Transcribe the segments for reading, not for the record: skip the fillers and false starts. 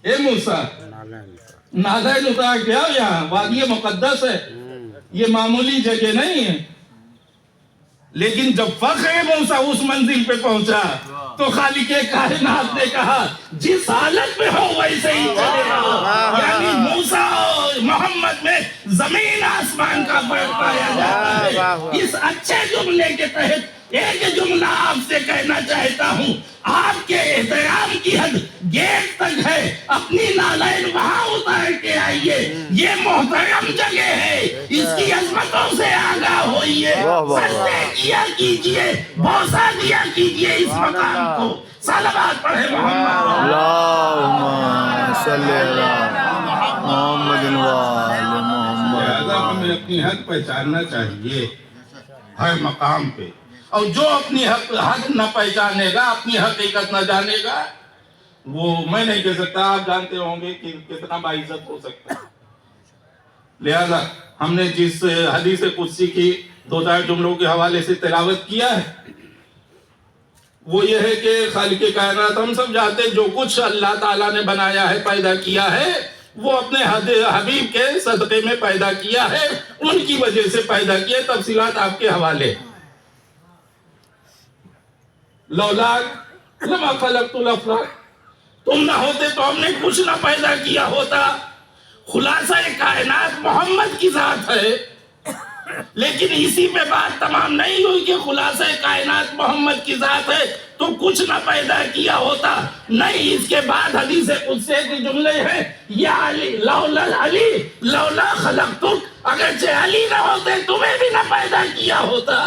اے موسیٰ نالین اتار کے آؤ یہاں، وادی مقدس ہے، یہ معمولی جگہ نہیں ہے۔ لیکن جب فخر موسیٰ اس منزل پہ پہنچا تو خالق کائنات نے کہا جس حالت میں ہو ویسے ہی چلے رہو۔ یعنی موسیٰ اور محمد میں زمین آسمان کا فرق پایا جاتا ہے۔ اس اچھے جملے کے تحت ایک جملہ آپ سے کہنا چاہتا ہوں، آپ کے احترام کی حد گیٹ تک ہے، اپنی نالین وہاں اتار کے آئیے، یہ محترم جگہ ہے، اس کی عظمتوں سے آگاہ ہوئیے، سجدے کیا کیجئے، بوسہ دیا کیجئے اس مقام کو۔ صلوات پڑھے محمد۔ اللہم صلی اللہ محمد وآل محمد۔ لہذا ہمیں اپنی حق پہچاننا چاہیے ہر مقام پہ، اور جو اپنی حق نہ پہچانے گا، اپنی حقیقت نہ جانے گا، وہ میں نہیں کہہ سکتا، آپ جانتے ہوں گے کہ کتنا باعزت ہو سکتا ہے۔ لہذا ہم نے جس حدیث قدسی کی دو چار جملوں کے حوالے سے تلاوت کیا ہے، وہ یہ ہے کہ خالق کائنات ہم سب جانتے ہیں جو کچھ اللہ تعالیٰ نے بنایا ہے، پیدا کیا ہے، وہ اپنے حبیب کے صدقے میں پیدا کیا ہے، ان کی وجہ سے پیدا کیا ہے۔ تفصیلات آپ کے حوالے۔ لولا لما خلقت الافلاک، تم نہ ہوتے تو ہم نے کچھ نہ پیدا کیا ہوتا۔ خلاصہ کائنات محمد کی ذات ہے، لیکن اسی پہ بات تمام نہیں ہوئی کہ خلاصہ کائنات محمد کی ذات ہے تو کچھ نہ پیدا کیا ہوتا۔ نہیں، اس کے بعد حدیث قدسی کے جملے ہیں، یا علی لولا علی لولا خلقتک، اگرچہ علی نہ ہوتے تمہیں بھی نہ پیدا کیا ہوتا۔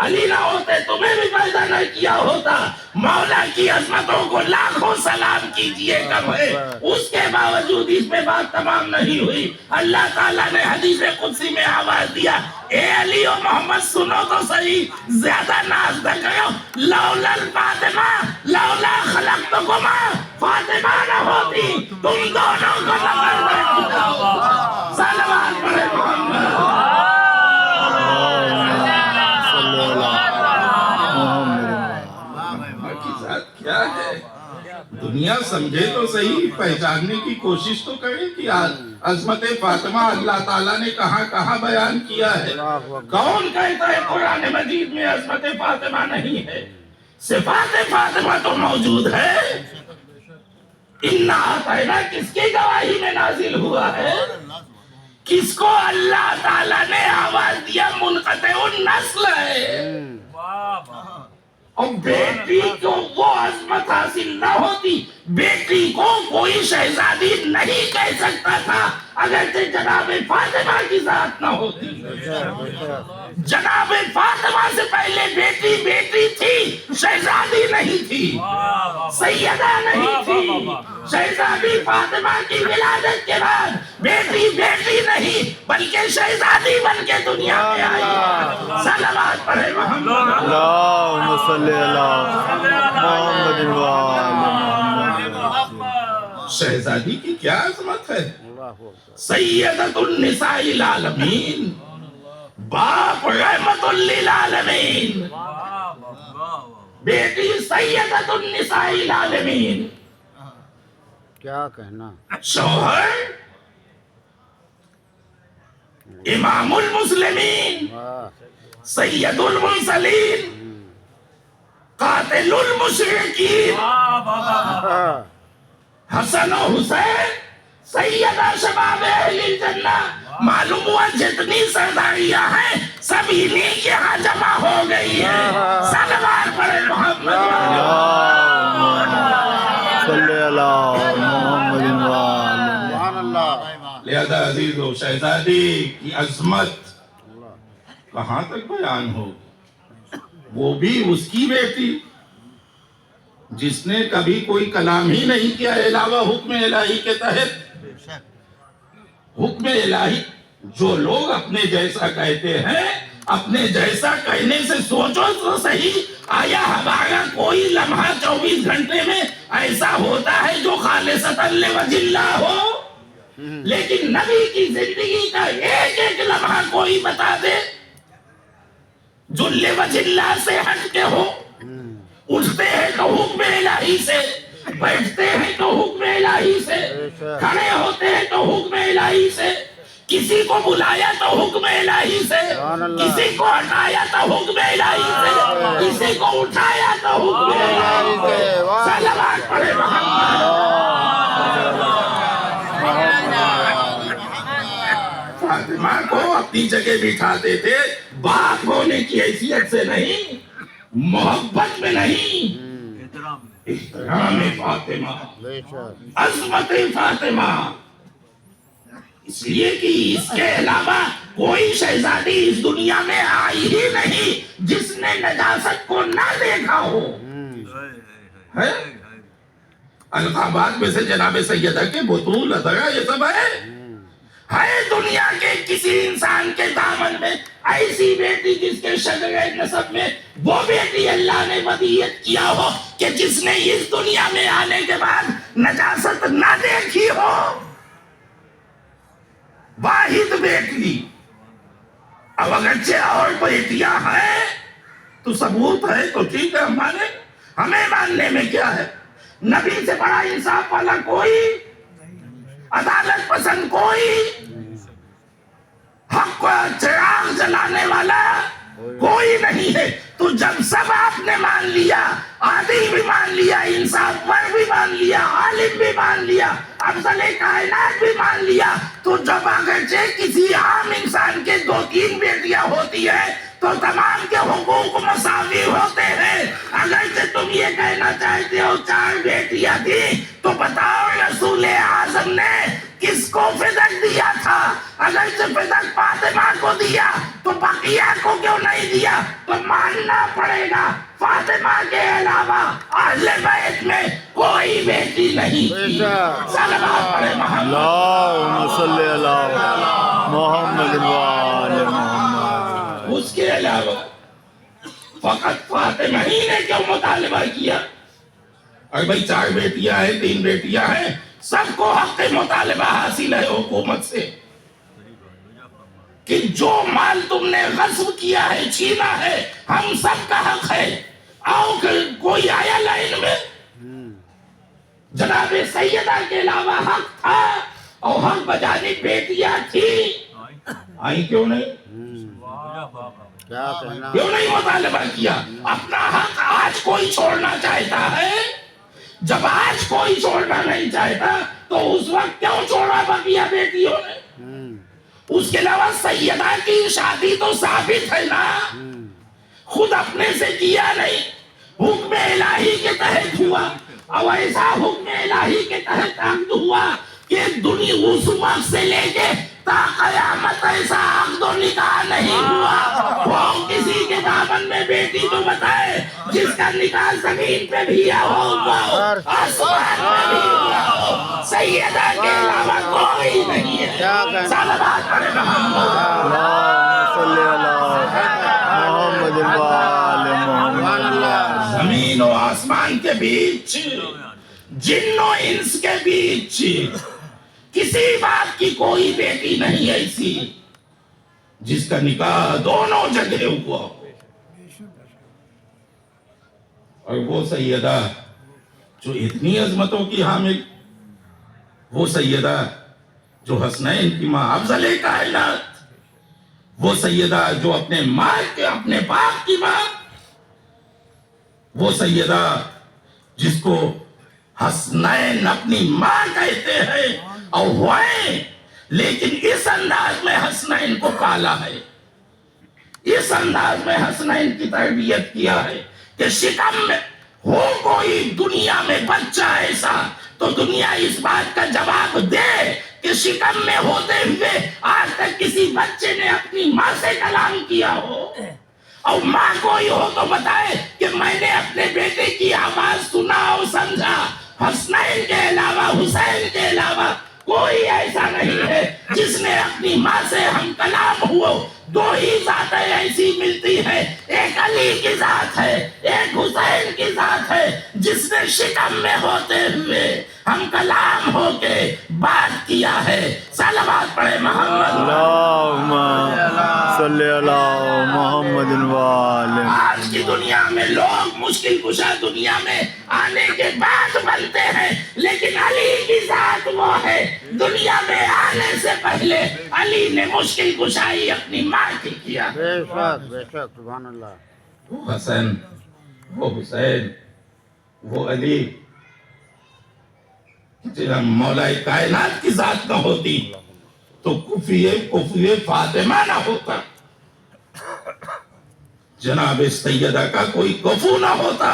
علی نہ ہوتے تمہیں بھی پیدا نہ کیا ہوتا۔ مولا کی عظمتوں کو لاکھوں سلام کیجئے کم ہے، اس کے باوجود اس پہ بات تمام نہیں ہوئی۔ اللہ تعالیٰ نے حدیث قدسی میں آواز دیا، اے علی و محمد سنو تو صحیح، زیادہ ناز نہ کرو، لولا الفاطمہ لولا خلقتکما، فاطمہ نہ ہوتی تم دونوں کو نہ پیدا کیا ہوتا۔ صلوات پڑھے محمد۔ کیا ہے دنیا سمجھے تو صحیح، پہچاننے کی کوشش تو کرے کہ عظمت فاطمہ اللہ تعالیٰ نے کہاں کہاں بیان کیا ہے۔ کون کہتا ہے قرآن مجید میں عظمت فاطمہ نہیں ہے؟ صفات فاطمہ تو موجود ہے۔ اِنَّا أَعْطَيْنَا کس کی گواہی میں نازل ہوا ہے؟ کس کو اللہ تعالیٰ نے آواز دیا؟ منقطع النسل ہے، اور بیٹی کو وہ عظمت حاصل نہ ہوتی، بیٹی کو کوئی شہزادی نہیں کہہ سکتا تھا اگرچہ جناب فاطمہ کی ذات نہ ہوتی۔ جناب فاطمہ سے پہلے بیٹی بیٹی تھی، شہزادی نہیں تھی، سیدہ نہیں تھی۔ شہزادی فاطمہ کی ولادت کے بعد بیٹی بیٹی نہیں بلکہ شہزادی بن کے دنیا میں آئی۔ صلوات پڑھے محمد۔ اللہم صلی اللہ محمد وآل محمد۔ شہزادی کی کیا عظمت ہے؟ سیدۃ النساء العالمین، باپ رحمت للعالمین، بیٹی سیدۃ النساء العالمین، کیا کہنا، شوہر امام المسلمین، سید المرسلین، قاتل المشرکین، حسن و حسین سیدہ شباب اہل الجنہ۔ معلوم ہوا جتنی سرداریاں ہیں سب انہی کے ہاں جمع ہو گئی ہیں۔ صلوات پڑھے محمد۔ صلی اللہ محمد وآل محمد۔ لہذا عزیز و شہزادی کی عظمت کہاں تک بیان ہوگی؟ وہ بھی اس کی بیٹی جس نے کبھی کوئی کلام ہی نہیں کیا علاوہ حکم الہی کے تحت۔ حکم الہی، جو لوگ اپنے جیسا کہتے ہیں، اپنے جیسا کہنے سے سوچو تو صحیح، آیا ہمارا کوئی لمحہ 24 گھنٹے میں ایسا ہوتا ہے جو خالصتاً لوجہ اللہ ہو؟ لیکن نبی کی زندگی کا ایک ایک لمحہ کوئی بتا دے جو لوجہ اللہ سے ہٹ کے ہو۔ اٹھتے ہیں تو حکم الہی سے، بیٹھتے ہیں تو حکم الہی سے، کھڑے ہوتے ہیں تو حکم الہی سے، کسی کو بلایا تو حکم الہی سے، کسی کو ہٹایا تو حکم الہی سے، کسی کو اٹھایا تو حکم الہی سے۔ صلوات پڑھے محمد۔ فاطمہ کو اپنی جگہ بٹھاتے تھے، باپ ہونے کی حیثیت سے نہیں، محبت میں نہیں، احترام فاطمہ، عظمت فاطمہ، اس لیے کہ اس کے علاوہ کوئی شہزادی اس دنیا میں آئی ہی نہیں جس نے نجاست کو نہ دیکھا ہو۔ ہے القابات میں سے جناب سیدہ کے بطول ادھرا یہ سب ہے دنیا کے کسی انسان کے دامن میں ایسی بیٹی جس کے شجر نسب میں وہ بیٹی اللہ نے ودیعت کیا ہو کہ جس نے اس دنیا میں آنے کے بعد نجاست نہ دیکھی ہو، واحد بیٹی۔ اب اگرچہ اور بیٹیاں ہیں تو ثبوت ہے تو ٹھیک ہے، ہمیں ماننے میں کیا ہے؟ نبی سے بڑا انصاف والا کوئی، عدالت پسند کوئی، حق کو چراغ جلانے والا کوئی نہیں ہے۔ تو جب سب آپ نے مان لیا، عادل بھی مان لیا، انصاف ور بھی مان لیا، عالم بھی مان لیا، افضل کائنات بھی مان لیا، تو جب اگرچہ کسی عام انسان کے 2-3 بیٹیاں ہوتی ہیں تو تمام کے حقوق مساوی ہوتے ہیں۔ اگرچہ تم یہ کہنا چاہتے ہو 4 بیٹیاں تھیں تو بتاؤ رسول اعظم نے کس کو فدق دیا تھا؟ اگرچہ فدق فاطمہ کو دیا تو بقیہ کو کیوں نہیں دیا؟ تو ماننا پڑے گا فاطمہ کے علاوہ اہل بیت میں کوئی بیٹی نہیں تھی۔ صلوات پڑھے محمد۔ اللہم صلی علی محمد وآل محمد۔ اس کے علاوہ فقط فاطمہ ہی نے کیوں مطالبہ کیا؟ اور بھائی 4 بیٹیاں ہیں، 3 بیٹیاں ہیں، سب کو حق مطالبہ حاصل ہے حکومت سے کہ جو مال تم نے غصب کیا ہے، چھینا ہے، ہم سب کا حق ہے۔ آؤ کوئی آیا لائن میں؟ جناب سیدہ کے علاوہ حق تھا اور حق بجانب بیٹیاں تھی، آئی کیوں نہیں؟ کیوں نہیں مطالبہ کیا؟ اپنا حق آج کوئی چھوڑنا چاہتا ہے؟ جب آج کوئی چھوڑنا نہیں چاہتا تو اس وقت کیوں چھوڑا بقیہ بیٹیوں نے؟ اس کے علاوہ سیدہ کی شادی تو ثابت ہے نا، خود اپنے سے کیا نہیں، حکم الہی کے تحت ہوا، اور ایسا حکم الہی کے تحت عقد ہوا کہ دنیا اس وقت سے لے کے تا قیامت ایسا عقد و نکاح نہیں ہوا۔ وہ کسی کے دامن میں بیٹی تو بتائے جس کا نکاح زمین پہ بھی ہوا ہو، آسمان پہ بھی ہوا ہو، سیدہ کے علاوہ کوئی نہیں ہے۔ صلوات پڑھے محمد۔ اللہم صلی علی محمد وآل محمد۔ زمین و آسمان کے بیچ، جن و انس کے بیچ کسی بات کی کوئی بیٹی نہیں ایسی جس کا نکاح دونوں جگہ ہوا ہو۔ اور وہ سیدہ جو اتنی عظمتوں کی حامل، وہ سیدہ جو حسنین کی ماں، افضل کائنات، وہ سیدہ جو اپنے ماں کے اپنے باپ کی ماں، وہ سیدہ جس کو حسنین اپنی ماں کہتے ہیں اور ہوئے، لیکن اس انداز میں حسنین کو پالا ہے، اس انداز میں حسنین کی تربیت کیا ہے کہ شکم میں ہو کوئی دنیا میں بچہ ایسا تو دنیا اس بات کا جواب دے کہ شکم میں ہوتے ہوئے آج تک کسی بچے نے اپنی ماں سے کلام کیا ہو، اور ماں کوئی ہو تو بتائے کہ میں نے اپنے بیٹے کی آواز سنا اور سمجھا۔ حسنین کے علاوہ، حسین کے علاوہ کوئی ایسا نہیں ہے جس نے اپنی ماں سے ہم کلام ہوا۔ 2 ہی ذاتیں ایسی ملتی ہیں، ایک علی کی ذات ہے، ایک حسین کی ذات ہے، جس نے شکم میں ہوتے ہوئے ہم کلام ہو کے بات کیا ہے۔ صلوات پڑھے محمد۔ اللہم صلی علی محمد وآل محمد۔ آج کی دنیا میں لوگ مشکل کشا دنیا میں آنے کے بعد بنتے ہیں، لیکن علی کی کی ذات وہ ہے دنیا میں آنے سے پہلے علی نے مشکل کشائی اپنی ماں کی کیا. بے شک سبحان اللہ. وہ حسن، وہ حسین، وہ علی، جنہاں مولا کائنات کی ذات نہ ہوتی تو کفی فاطمہ نہ ہوتا، جناب سیدہ کا کوئی کفو نہ ہوتا،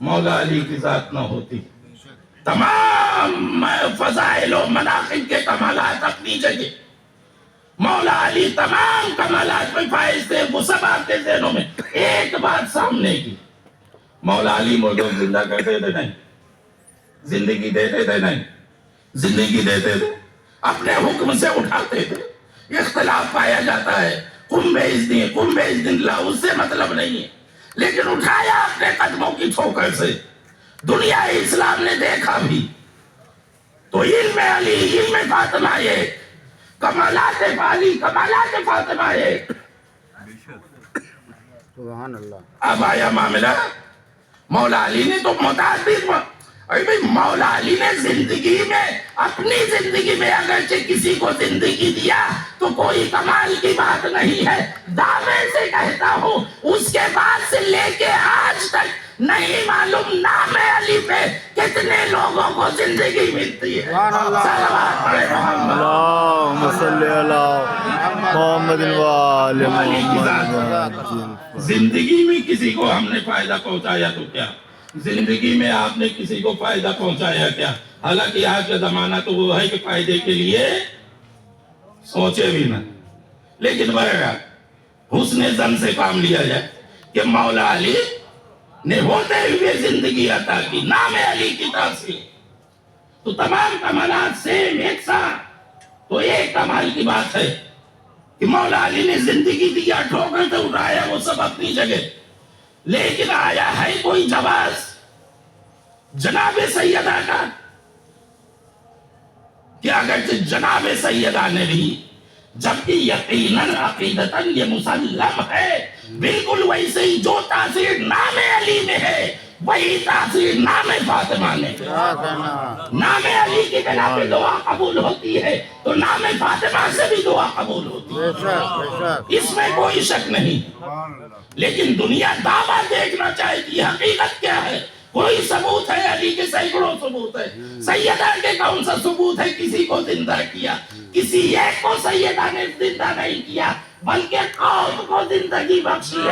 مولا علی کی ذات نہ ہوتی. تمام فضائل و مناقب کے کمالات اپنی جگہ، مولا علی تمام کمالات میں فائز تھے. وہ سب آپ کے ذہنوں میں ایک بات سامنے کی، مولا علی مردوں کو زندہ کرتے تھے نہیں، زندگی دیتے تھے نہیں، زندگی دیتے تھے، اپنے حکم سے اٹھاتے تھے. اختلاف پایا جاتا ہے، قم بِإِذْنِ اللہ، اس سے مطلب نہیں ہے، لیکن اٹھایا اپنے قدموں کی ٹھوکر سے. دنیا اسلام نے دیکھا بھی تو علم علی، علم فاطمہ ایک، کمالات علی، کمالات فاطمہ ایک. سبحان اللہ. اب آیا معاملہ، مولا علی نے تو متعدد، ارے بھئی مولا علی نے زندگی میں، اپنی زندگی میں اگرچہ کسی کو زندگی دیا تو کوئی کمال کی بات نہیں ہے. دعوے سے کہتا ہوں اس کے بعد سے لے کے آج تک نہیں معلوم نام علی پہ کتنے لوگوں کو زندگی ملتی ہے. صلوات پڑھے محمد. اللہم صلی علی محمد وآل محمد. زندگی میں کسی کو ہم نے فائدہ پہنچایا تو کیا، زندگی میں آپ نے کسی کو فائدہ پہنچایا کیا. حالانکہ آج کا زمانہ تو وہ ہے کہ فائدے کے لیے سوچے بھی نہ، لیکن بہرحال حسن ظن سے کام لیا جائے کہ مولا علی نے ہوتے ہوئے زندگی عطا کی. نام علی کی تاثیر تو تمام کمالات سیم ایک ساتھ. تو ایک کمال کی بات ہے کہ مولا علی نے زندگی دیا، ٹھوکر سے اٹھایا، وہ سب اپنی جگہ، لیکن آیا ہے کوئی جواز جناب سیدہ کا کہ اگرچہ جناب سیدہ نے بھی، جبکہ یقیناً عقیدتاً یہ مسلم ہے، بالکل ویسے ہی جو تاثیر نام علی میں ہے وہی تاثیر نام فاطمہ نے. نام علی کی بنا پہ دعا قبول ہوتی ہے تو نام فاطمہ سے بھی دعا قبول ہوتی ہے، اس میں کوئی شک نہیں. لیکن دنیا دعویٰ دیکھنا چاہتی ہے، حقیقت کیا ہے؟ کوئی ثبوت ہے؟ علی کے سینکڑوں ثبوت ہے. سیدہ کے کون سا ثبوت ہے کسی کو زندہ کیا؟ کسی ایک کو سیدہ نے زندہ نہیں کیا بلکہ قوم کو زندگی بخشی ہے.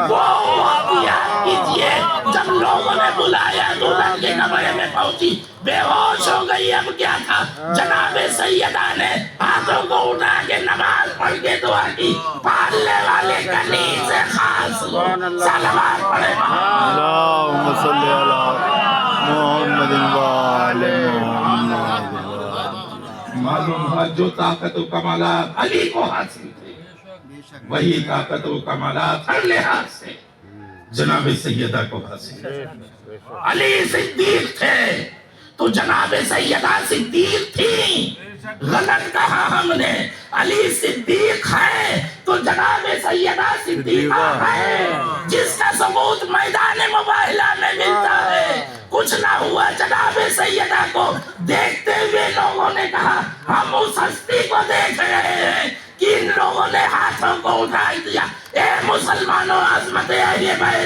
وہ واقعات کیجئے جب لوگوں نے بلایا دلہن کے کمرے میں پہنچی، بے ہوش ہو گئی. اب کیا تھا؟ جناب سیدہ نے ہاتھوں کو اٹھا کے نماز پڑھ کے دعا کی، پالنے والے گنی سے خاص لو. صلوات پڑھے محمد. اللہم صلی علی محمد وآل محمد. معلوم ہوا جو طاقت و کمالات علی کو حاصل تھے وہی طاقت و کمالات ہر لحاظ سے جناب سیدہ کو حاصل تھے. علی صدیق تھے تو جناب سیدہ صدیق تھی. غلط کہا ہم نے. علی صدیق ہے تو جناب سیدہ صدیقہ ہے، جس کا ثبوت میدان مباہلہ میں ملتا ہے. کچھ نہ ہوا، جناب سیدہ کو دیکھتے ہوئے لوگوں نے کہا ہم اس ہستی کو دیکھ رہے ہیں کہ ان لوگوں نے ہاتھوں کو اٹھا دیا. اے مسلمانوں، عظمت اہل بیت